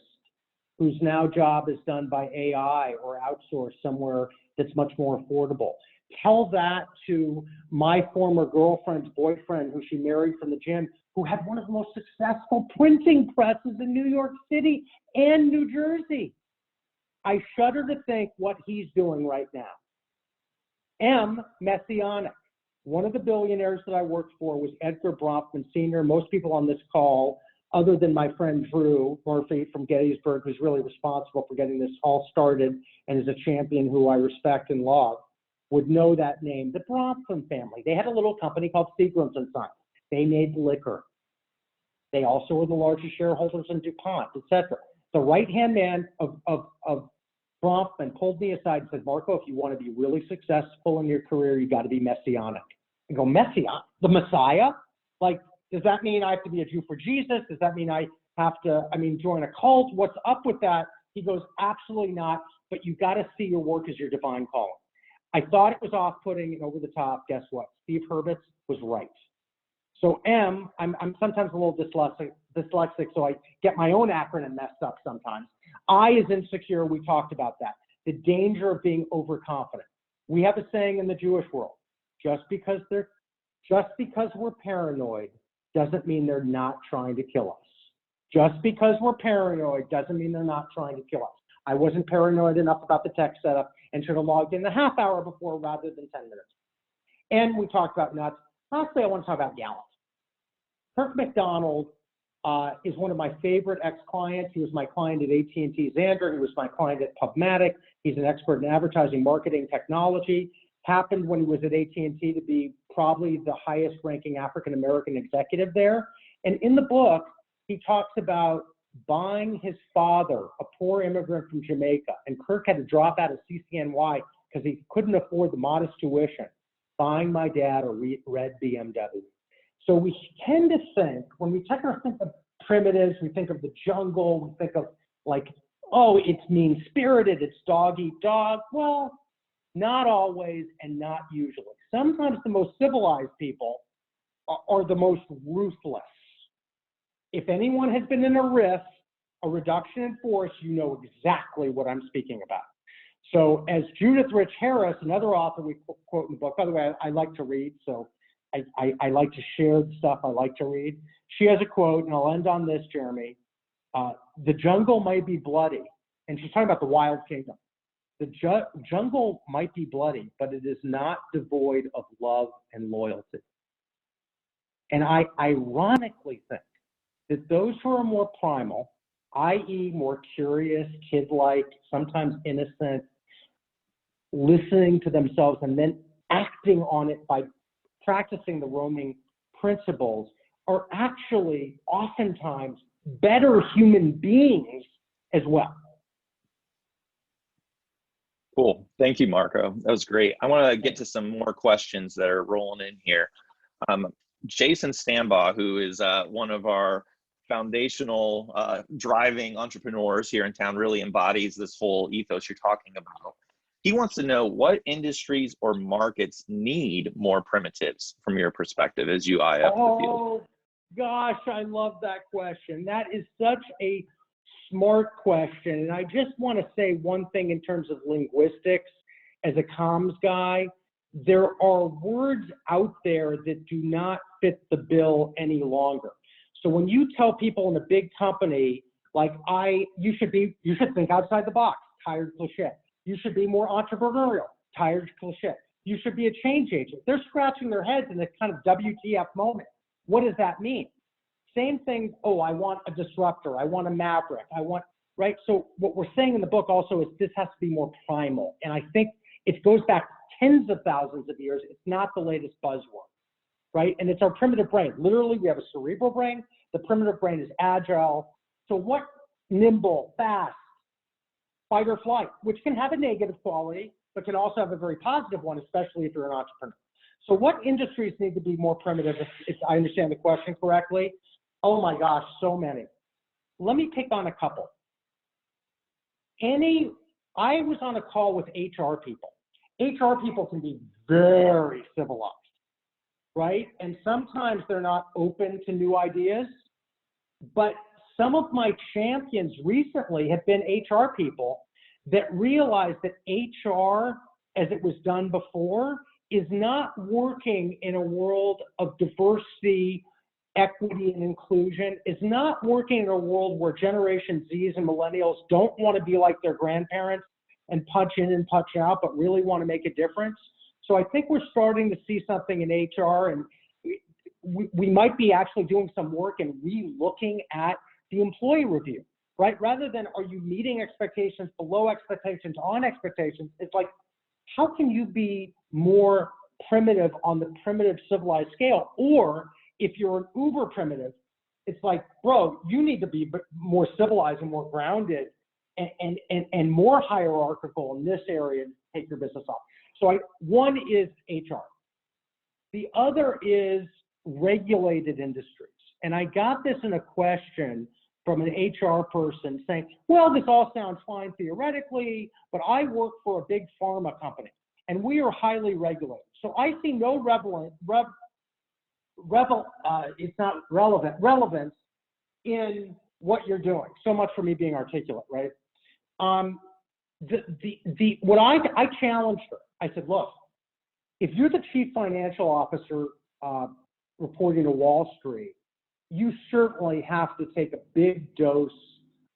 whose now job is done by AI or outsourced somewhere that's much more affordable. Tell that to my former girlfriend's boyfriend who she married from the gym, who had one of the most successful printing presses in New York City and New Jersey. I shudder to think what he's doing right now. M, messianic. One of the billionaires that I worked for was Edgar Bronfman Sr. Most people on this call, other than my friend Drew Murphy from Gettysburg, who's really responsible for getting this all started and is a champion who I respect and love, would know that name. The Bronfman family. They had a little company called Seagram's & Sons. They made liquor. They also were the largest shareholders in DuPont, etc. The right-hand man of Bronfman pulled me aside and said, Marco, if you want to be really successful in your career, you got to be messianic. I go, Messiah? The Messiah? Like, does that mean I have to be a Jew for Jesus? Does that mean I have to, join a cult? What's up with that? He goes, absolutely not, but you got to see your work as your divine calling. I thought it was off-putting and over the top. Guess what? Steve Hurwitz was right. So M, I'm sometimes a little dyslexic, so I get my own acronym messed up sometimes. I is insecure. We talked about that. The danger of being overconfident. We have a saying in the Jewish world, just because we're paranoid doesn't mean they're not trying to kill us. Just because we're paranoid doesn't mean they're not trying to kill us. I wasn't paranoid enough about the tech setup and should have logged in a half hour before rather than 10 minutes. And we talked about nuts. Lastly, I want to talk about Gallup. Kirk McDonald is one of my favorite ex-clients. He was my client at AT&T Xandr. He was my client at PubMatic. He's an expert in advertising, marketing, technology. Happened when he was at AT&T to be probably the highest ranking African-American executive there. And in the book, he talks about buying his father, a poor immigrant from Jamaica, and Kirk had to drop out of CCNY because he couldn't afford the modest tuition, buying my dad a red BMW. So we tend to think, when we think of primitives, we think of the jungle, we think of like, oh, it's mean-spirited, it's dog eat dog. Well, not always and not usually. Sometimes the most civilized people are the most ruthless. If anyone has been in a RIF, a reduction in force, you know exactly what I'm speaking about. So as Judith Rich Harris, another author we quote in the book, by the way, I like to read, so I like to share the stuff I like to read. She has a quote, and I'll end on this, Jeremy. The jungle might be bloody, and she's talking about the wild kingdom. The jungle might be bloody, but it is not devoid of love and loyalty. And I ironically think that those who are more primal, i.e. more curious, kid-like, sometimes innocent, listening to themselves and then acting on it by practicing the roaming principles, are actually oftentimes better human beings as well. Cool. Thank you, Marco. That was great. I want to get to some more questions that are rolling in here. Jason Stambaugh, who is one of our foundational driving entrepreneurs here in town, really embodies this whole ethos you're talking about. He wants to know what industries or markets need more primitives from your perspective as you eye up the field. Oh, gosh, I love that question. That is such a smart question. And I just want to say one thing in terms of linguistics as a comms guy. There are words out there that do not fit the bill any longer. So when you tell people in a big company, like you should think outside the box, tired cliche. You should be more entrepreneurial, tired cliche. You should be a change agent. They're scratching their heads in this kind of WTF moment. What does that mean? Same thing, oh, I want a disruptor. I want a maverick. Right? So what we're saying in the book also is this has to be more primal. And I think it goes back tens of thousands of years. It's not the latest buzzword, right? And it's our primitive brain. Literally, we have a cerebral brain. The primitive brain is agile. So what? Nimble, fast, fight or flight, which can have a negative quality, but can also have a very positive one, especially if you're an entrepreneur. So what industries need to be more primitive, if I understand the question correctly? Oh my gosh, so many. Let me pick on a couple. I was on a call with HR people. HR people can be very civilized, right? And sometimes they're not open to new ideas. But some of my champions recently have been HR people that realized that HR, as it was done before, is not working in a world of diversity, equity, and inclusion, is not working in a world where Generation Zs and millennials don't want to be like their grandparents and punch in and punch out, but really want to make a difference. So I think we're starting to see something in HR, and we might be actually doing some work and re-looking at the employee review, right? Rather than are you meeting expectations, below expectations, on expectations, it's like, how can you be more primitive on the primitive civilized scale? Or if you're an uber primitive, it's like, bro, you need to be more civilized and more grounded and more hierarchical in this area to take your business off. So one is HR. The other is regulated industries. And I got this in a question from an HR person saying, well, this all sounds fine theoretically, but I work for a big pharma company and we are highly regulated. So I see no relevance in what you're doing. So much for me being articulate, right? What I challenged her, I said, look, if you're the chief financial officer reporting to Wall Street, you certainly have to take a big dose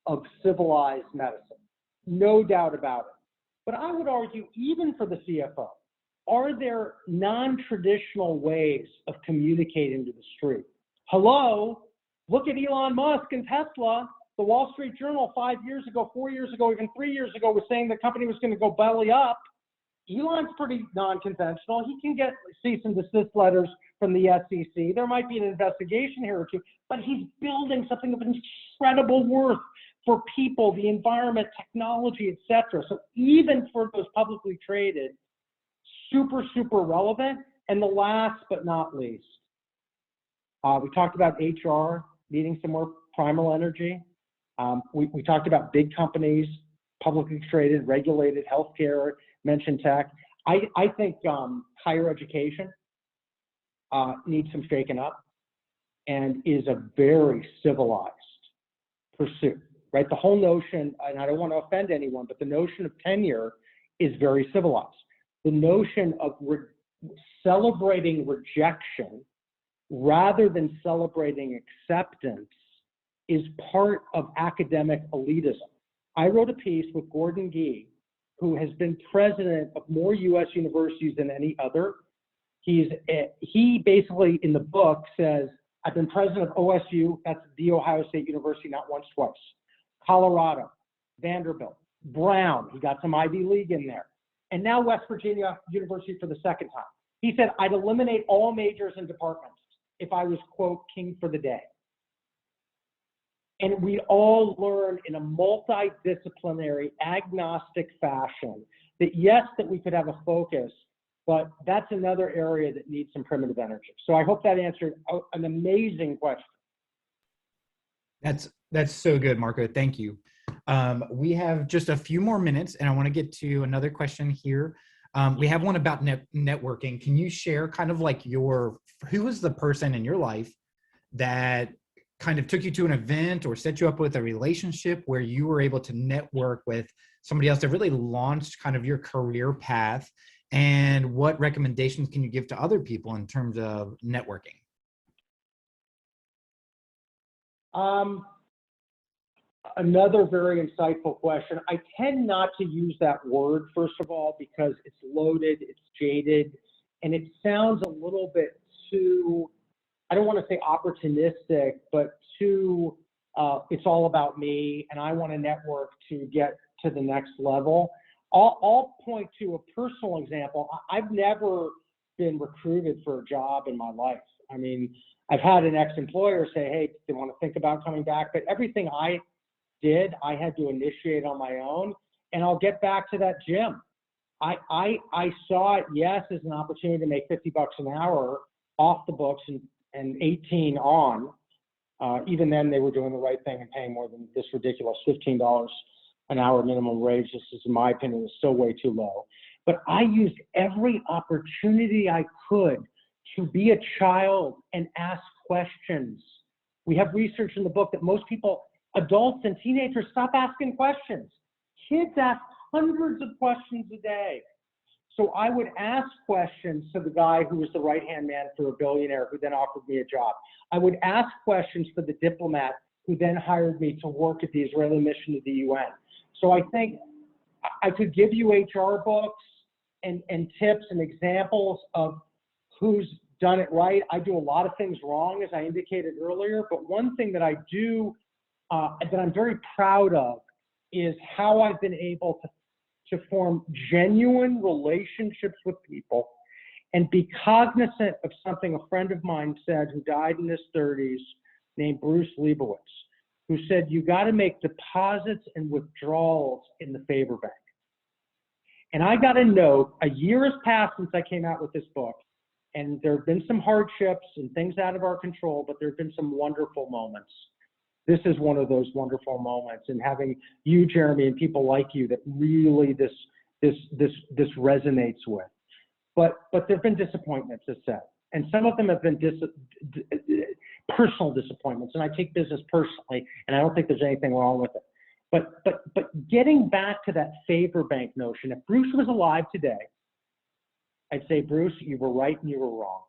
of civilized medicine, no doubt about it. But I would argue, even for the CFO, are there non-traditional ways of communicating to the street? Hello, look at Elon Musk and Tesla. The Wall Street Journal 5 years ago, 4 years ago, even 3 years ago was saying the company was going to go belly up. Elon's pretty non-conventional. He can get cease and desist letters from the SEC. There might be an investigation here or two, but he's building something of incredible worth for people, the environment, technology, etc. So even for those publicly traded, super, super relevant. And the last but not least, We talked about HR needing some more primal energy. We talked about big companies, publicly traded, regulated, healthcare, mentioned tech. I think higher education needs some shaking up and is a very civilized pursuit, right? The whole notion, and I don't want to offend anyone, but the notion of tenure is very civilized. The notion of celebrating rejection rather than celebrating acceptance is part of academic elitism. I wrote a piece with Gordon Gee, who has been president of more US universities than any other. He basically in the book says, I've been president of OSU, that's the Ohio State University, not once, twice. Colorado, Vanderbilt, Brown, he got some Ivy League in there. And now West Virginia University for the second time. He said, I'd eliminate all majors and departments if I was, quote, king for the day. And we all learn in a multidisciplinary, agnostic fashion that yes, that we could have a focus, but that's another area that needs some primitive energy. So I hope that answered an amazing question. That's so good, Marco. Thank you. We have just a few more minutes, and I want to get to another question here. We have one about networking. Can you share kind of like who was the person in your life that kind of took you to an event or set you up with a relationship where you were able to network with somebody else that really launched kind of your career path? And what recommendations can you give to other people in terms of networking? Another very insightful question. I tend not to use that word, first of all, because it's loaded, it's jaded, and it sounds a little bit too, I don't want to say opportunistic, but too, it's all about me, and I want to network to get to the next level. I'll point to a personal example. I've never been recruited for a job in my life. I mean, I've had an ex-employer say, hey, they want to think about coming back, but everything I did, I had to initiate on my own. And I'll get back to that gym. I saw it, yes, as an opportunity to make $50 an hour off the books and 18 on. Even then, they were doing the right thing and paying more than this ridiculous $15 an hour minimum wage. This is, in my opinion, is still way too low. But I used every opportunity I could to be a child and ask questions. We have research in the book that most people, adults and teenagers, stop asking questions. Kids ask hundreds of questions a day. So I would ask questions to the guy who was the right-hand man for a billionaire who then offered me a job. I would ask questions for the diplomat who then hired me to work at the Israeli mission to the UN. So I think I could give you HR books and tips and examples of who's done it right. I do a lot of things wrong, as I indicated earlier, but one thing that I do that I'm very proud of is how I've been able to form genuine relationships with people and be cognizant of something a friend of mine said who died in his 30s named Bruce Leibowitz, who said, you got to make deposits and withdrawals in the favor bank. And I got a note, a year has passed since I came out with this book, and there have been some hardships and things out of our control, but there have been some wonderful moments. This is one of those wonderful moments, and having you, Jeremy, and people like you that really this resonates with. But there have been disappointments, as said, and some of them have been personal disappointments, and I take business personally, and I don't think there's anything wrong with it. But getting back to that favor bank notion, if Bruce was alive today, I'd say, Bruce, you were right and you were wrong.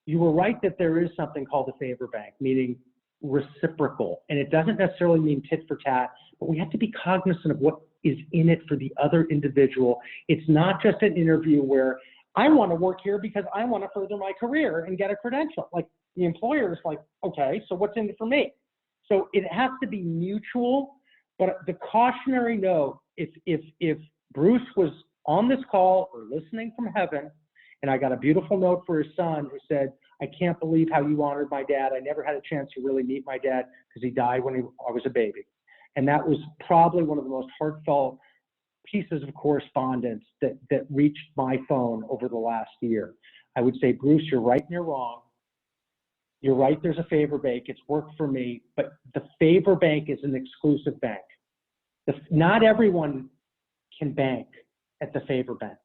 You were right that there is something called a favor bank, meaning reciprocal. And it doesn't necessarily mean tit for tat, but we have to be cognizant of what is in it for the other individual. It's not just an interview where I want to work here because I want to further my career and get a credential. Like the employer is like, okay, so what's in it for me? So it has to be mutual. But the cautionary note, if Bruce was on this call or listening from heaven, and I got a beautiful note for his son who said, I can't believe how you honored my dad. I never had a chance to really meet my dad because he died when I was a baby. And that was probably one of the most heartfelt pieces of correspondence that reached my phone over the last year. I would say, Bruce, you're right and you're wrong. You're right, there's a favor bank. It's worked for me, but the favor bank is an exclusive bank. Not everyone can bank at the favor bank.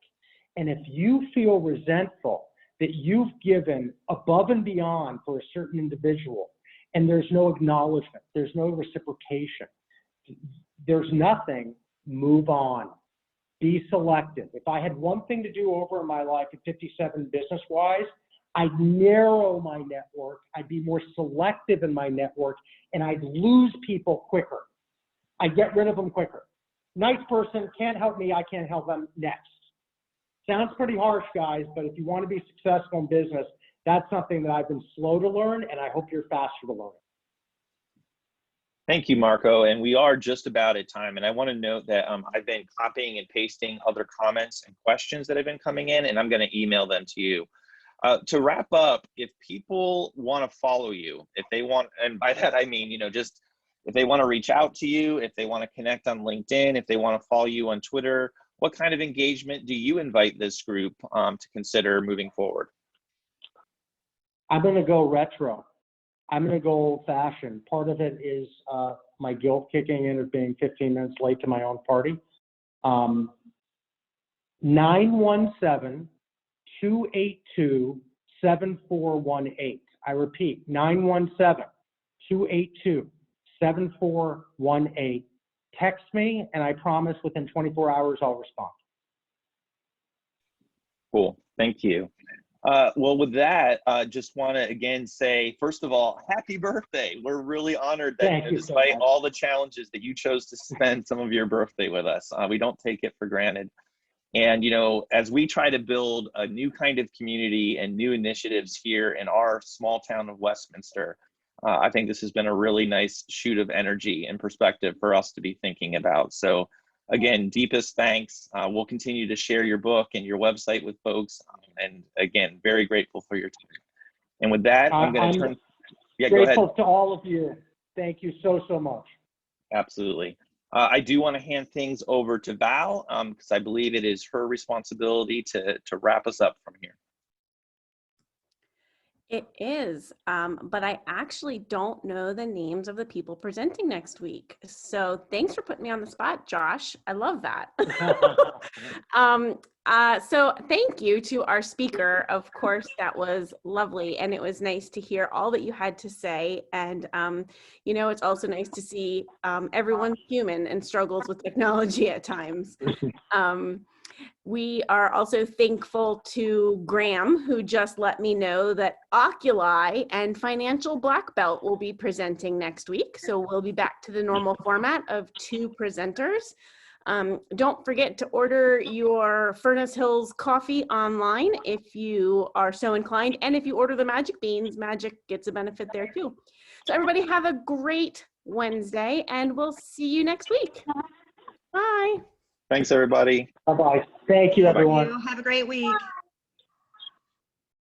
And if you feel resentful that you've given above and beyond for a certain individual, and there's no acknowledgement, there's no reciprocation, there's nothing, move on. Be selective. If I had one thing to do over in my life at 57 business-wise, I'd narrow my network, I'd be more selective in my network, and I'd lose people quicker. I'd get rid of them quicker. Nice person, can't help me, I can't help them, next. Sounds pretty harsh, guys, but if you want to be successful in business, that's something that I've been slow to learn, and I hope you're faster to learn. Thank you, Marco. And we are just about at time. And I want to note that I've been copying and pasting other comments and questions that have been coming in, and I'm going to email them to you. To wrap up, if people want to follow you, if they want, and by that I mean, just if they want to reach out to you, if they want to connect on LinkedIn, if they want to follow you on Twitter, what kind of engagement do you invite this group to consider moving forward? I'm going to go retro. I'm going to go old fashioned. Part of it is my guilt kicking in of being 15 minutes late to my own party. 917-282-7418. I repeat, 917-282-7418. Text me, and I promise within 24 hours I'll respond. Cool. Thank you. Well, with that, just want to again say, first of all, happy birthday. We're really honored that despite all the challenges that you chose to spend some of your birthday with us. We don't take it for granted. And, as we try to build a new kind of community and new initiatives here in our small town of Westminster, I think this has been a really nice shoot of energy and perspective for us to be thinking about. So again, deepest thanks. We'll continue to share your book and your website with folks. And again, very grateful for your time. And with that, I'm going to turn. Yeah, go ahead. Grateful to all of you. Thank you so much. Absolutely. I do want to hand things over to Val because I believe it is her responsibility to wrap us up from here. It is, but I actually don't know the names of the people presenting next week. So thanks for putting me on the spot, Josh. I love that. So thank you to our speaker. Of course, that was lovely. And it was nice to hear all that you had to say. And, it's also nice to see everyone's human and struggles with technology at times. We are also thankful to Graham, who just let me know that Oculi and Financial Black Belt will be presenting next week. So we'll be back to the normal format of 2 presenters. Don't forget to order your Furnace Hills coffee online if you are so inclined. And if you order the Magic Beans, Magic gets a benefit there too. So everybody have a great Wednesday, and we'll see you next week. Bye. Thanks, everybody. Bye-bye. Thank you, everyone. Have a great week.